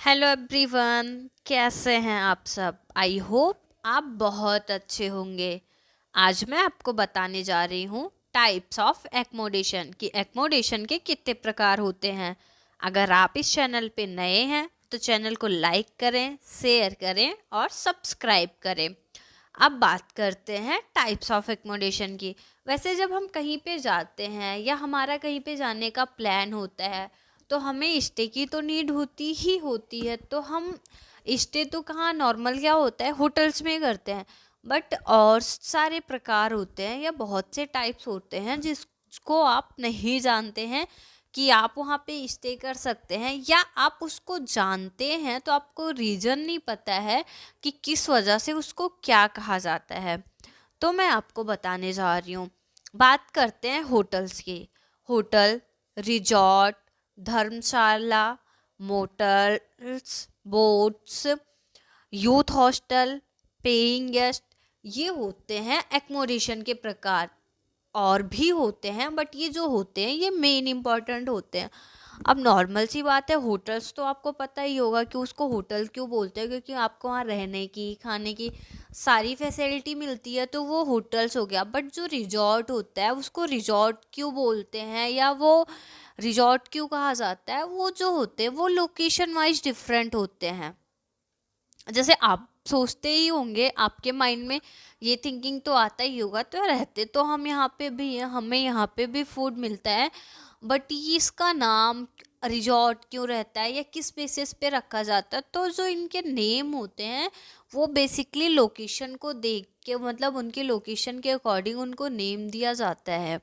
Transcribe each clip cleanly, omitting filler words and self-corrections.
Hello everyone, कैसे हैं आप सब। आई होप आप बहुत अच्छे होंगे। आज मैं आपको बताने जा रही हूँ टाइप्स ऑफ एकोमोडेशन कि एकोमोडेशन के कितने प्रकार होते हैं। अगर आप इस चैनल पे नए हैं तो चैनल को लाइक करें, शेयर करें और सब्सक्राइब करें। अब बात करते हैं टाइप्स ऑफ एकोमोडेशन की। वैसे जब हम कहीं पे जाते हैं या हमारा कहीं पे जाने का प्लान होता है तो हमें स्टे की तो नीड होती ही होती है। तो हम स्टे तो कहाँ, नॉर्मल क्या होता है, होटल्स में करते हैं। बट और सारे प्रकार होते हैं या बहुत से टाइप्स होते हैं जिसको आप नहीं जानते हैं कि आप वहाँ पे स्टे कर सकते हैं, या आप उसको जानते हैं तो आपको रीज़न नहीं पता है कि किस वजह से उसको क्या कहा जाता है। तो मैं आपको बताने जा रही हूँ। बात करते हैं होटल्स की। होटल, रिजॉर्ट, धर्मशाला, motels, boats, youth hostel, paying guest, ये होते हैं एकोमोडेशन के प्रकार। और भी होते हैं बट ये जो होते हैं ये मेन इम्पॉर्टेंट होते हैं। अब नॉर्मल सी बात है, होटल्स तो आपको पता ही होगा कि उसको होटल क्यों बोलते हैं, क्योंकि आपको वहाँ रहने की, खाने की सारी फैसिलिटी मिलती है, तो वो होटल्स हो गया। बट जो रिजॉर्ट होता है उसको रिजॉर्ट क्यों बोलते हैं या वो रिजॉर्ट क्यों कहा जाता है, वो जो होते हैं वो लोकेशन वाइज डिफरेंट होते हैं। जैसे आप सोचते ही होंगे, आपके माइंड में ये थिंकिंग तो आता ही होगा, तो रहते तो हम यहाँ पे भी हैं, हमें यहाँ पे भी फूड मिलता है, बट ये इसका नाम रिजॉर्ट क्यों रहता है या किस बेसिस पे रखा जाता है। तो जो इनके नेम होते हैं वो बेसिकली लोकेशन को देख के, मतलब उनके लोकेशन के अकॉर्डिंग उनको नेम दिया जाता है।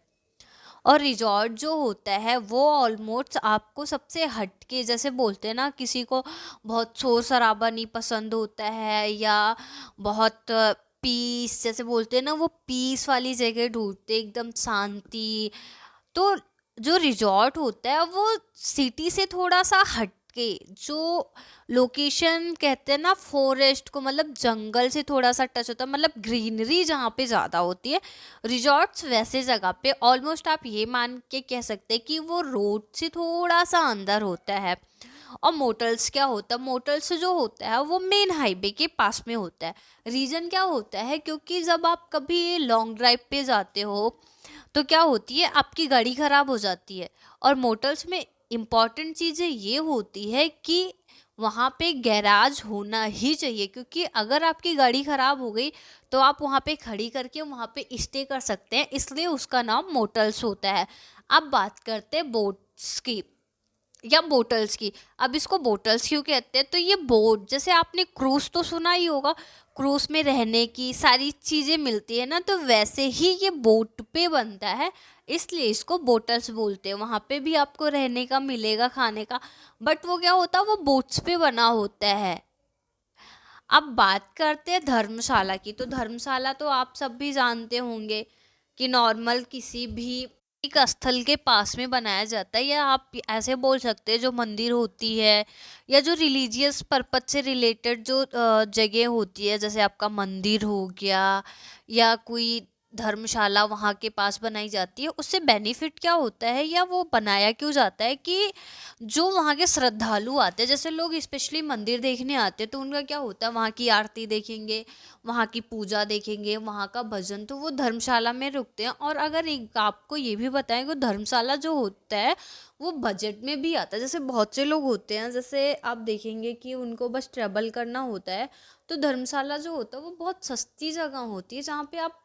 और रिजॉर्ट जो होता है वो ऑलमोस्ट आपको सबसे हटके, जैसे बोलते हैं ना, किसी को बहुत शोर शराबा नहीं पसंद होता है या बहुत पीस, जैसे बोलते हैं ना, वो पीस वाली जगह ढूंढते, एकदम शांति। तो जो रिजॉर्ट होता है वो सिटी से थोड़ा सा हटके, जो लोकेशन कहते हैं ना फॉरेस्ट को, मतलब जंगल से थोड़ा सा टच होता है, मतलब ग्रीनरी जहाँ पे ज़्यादा होती है, रिजॉर्ट्स वैसे जगह पे ऑलमोस्ट आप ये मान के कह सकते हैं कि वो रोड से थोड़ा सा अंदर होता है। और मोटल्स क्या होता है, मोटल्स जो होता है वो मेन हाईवे के पास में होता है। रीज़न क्या होता है, क्योंकि जब आप कभी लॉन्ग ड्राइव पे जाते हो तो क्या होती है, आपकी गाड़ी ख़राब हो जाती है। और मोटर्स में इम्पॉर्टेंट चीज़ें ये होती है कि वहाँ पे गैराज होना ही चाहिए, क्योंकि अगर आपकी गाड़ी ख़राब हो गई तो आप वहाँ पे खड़ी करके वहाँ पे स्टे कर सकते हैं, इसलिए उसका नाम मोटल्स होता है। अब बात करते हैं बोट्स की या बोटल्स की। अब इसको बोटल्स क्यों कहते हैं, तो ये बोट, जैसे आपने क्रूज तो सुना ही होगा, क्रूज में रहने की सारी चीज़ें मिलती है ना, तो वैसे ही ये बोट पे बनता है, इसलिए इसको बोटल्स बोलते हैं। वहाँ पे भी आपको रहने का मिलेगा, खाने का, बट वो क्या होता है, वो बोट्स पे बना होता है। अब बात करते हैं धर्मशाला की। तो धर्मशाला तो आप सब भी जानते होंगे कि नॉर्मल किसी भी एक स्थल के पास में बनाया जाता है, या आप ऐसे बोल सकते हैं जो मंदिर होती है या जो रिलीजियस पर्पज से रिलेटेड जो जगह होती है, जैसे आपका मंदिर हो गया या कोई धर्मशाला वहाँ के पास बनाई जाती है। उससे बेनिफिट क्या होता है या वो बनाया क्यों जाता है कि जो वहाँ के श्रद्धालु आते हैं, जैसे लोग स्पेशली मंदिर देखने आते हैं, तो उनका क्या होता है, वहाँ की आरती देखेंगे, वहाँ की पूजा देखेंगे, वहाँ का भजन, तो वो धर्मशाला में रुकते हैं। और अगर एक आपको ये भी बताएं कि धर्मशाला जो होता है वो बजट में भी आता है। जैसे बहुत से लोग होते हैं, जैसे आप देखेंगे कि उनको बस ट्रैवल करना होता है, तो धर्मशाला जो होता है वो बहुत सस्ती जगह होती है जहाँ पे आप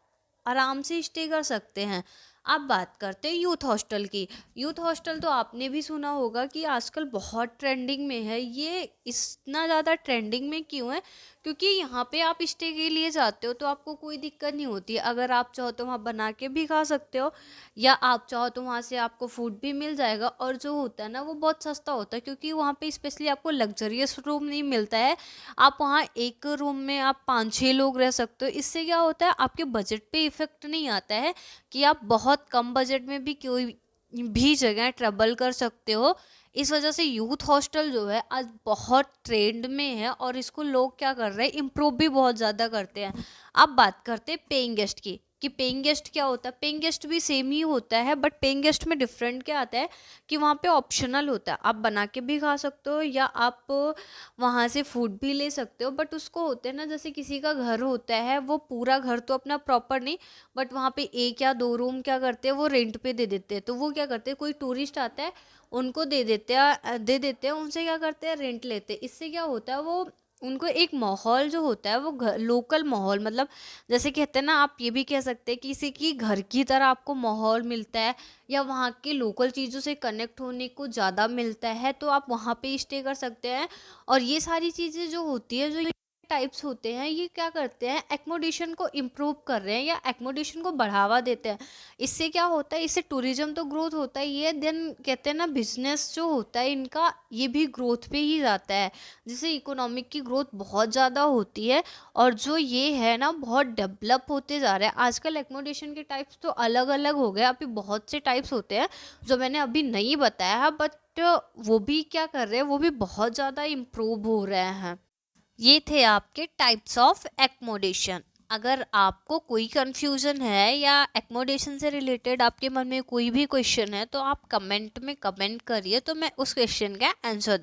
आराम से स्टे कर सकते हैं। अब बात करते हैं यूथ हॉस्टल की। यूथ हॉस्टल तो आपने भी सुना होगा कि आजकल बहुत ट्रेंडिंग में है। ये इतना ज़्यादा ट्रेंडिंग में क्यों है, क्योंकि यहाँ पे आप स्टे के लिए जाते हो तो आपको कोई दिक्कत नहीं होती। अगर आप चाहो तो वहाँ बना के भी खा सकते हो, या आप चाहो तो वहाँ से आपको फूड भी मिल जाएगा। और जो होता है ना वो बहुत सस्ता होता है, क्योंकि वहाँ पे स्पेशली आपको लग्जरियस रूम नहीं मिलता है। आप वहाँ एक रूम में आप 5-6 लोग रह सकते हो। इससे क्या होता है, आपके बजट पे इफेक्ट नहीं आता है कि आप बहुत कम बजट में भी कोई भी जगह ट्रेवल कर सकते हो। इस वजह से यूथ हॉस्टल जो है आज बहुत ट्रेंड में है, और इसको लोग क्या कर रहे हैं, इम्प्रूव भी बहुत ज़्यादा करते हैं। अब बात करते हैं पेइंग गेस्ट की। कि पेइंग गेस्ट क्या होता है, पेइंग गेस्ट भी सेम ही होता है, बट पेइंग गेस्ट में डिफरेंट क्या आता है कि वहाँ पे ऑप्शनल होता है, आप बना के भी खा सकते हो या आप वहाँ से फूड भी ले सकते हो। बट उसको होते हैं ना, जैसे किसी का घर होता है, वो पूरा घर तो अपना प्रॉपर नहीं, बट वहाँ पे 1 या 2 रूम क्या करते हैं, वो रेंट पे दे देते हैं। तो वो क्या करते हैं, कोई टूरिस्ट आता है उनको दे देते हैं, उनसे क्या करते हैं, रेंट लेते हैं। इससे क्या होता है, वो उनको एक माहौल जो होता है वो लोकल माहौल, मतलब जैसे कहते हैं ना, आप ये भी कह सकते हैं कि किसी की घर की तरह आपको माहौल मिलता है, या वहाँ के लोकल चीज़ों से कनेक्ट होने को ज़्यादा मिलता है, तो आप वहाँ पे स्टे कर सकते हैं। और ये सारी चीज़ें जो होती है, जो टाइप्स होते हैं, ये क्या करते हैं, एकोमोडेशन को इम्प्रूव कर रहे हैं या एकोमोडेशन को बढ़ावा देते हैं। इससे क्या होता है, इससे टूरिज्म तो ग्रोथ होता ही है, देन कहते हैं ना, बिजनेस जो होता है इनका, ये भी ग्रोथ पे ही जाता है, जिससे इकोनॉमिक की ग्रोथ बहुत ज़्यादा होती है। और जो ये है ना, बहुत डेवलप होते जा रहे हैं आजकल। एकोमोडेशन के टाइप्स तो अलग अलग हो गए, अभी बहुत से टाइप्स होते हैं जो मैंने अभी नहीं बताया है, बट वो भी क्या कर रहे हैं, वो भी बहुत ज़्यादा इम्प्रूव हो रहे हैं। ये थे आपके टाइप्स ऑफ एकोमोडेशन। अगर आपको कोई कंफ्यूजन है या एकोमोडेशन से रिलेटेड आपके मन में कोई भी क्वेश्चन है, तो आप कमेंट में कमेंट करिए, तो मैं उस क्वेश्चन का आंसर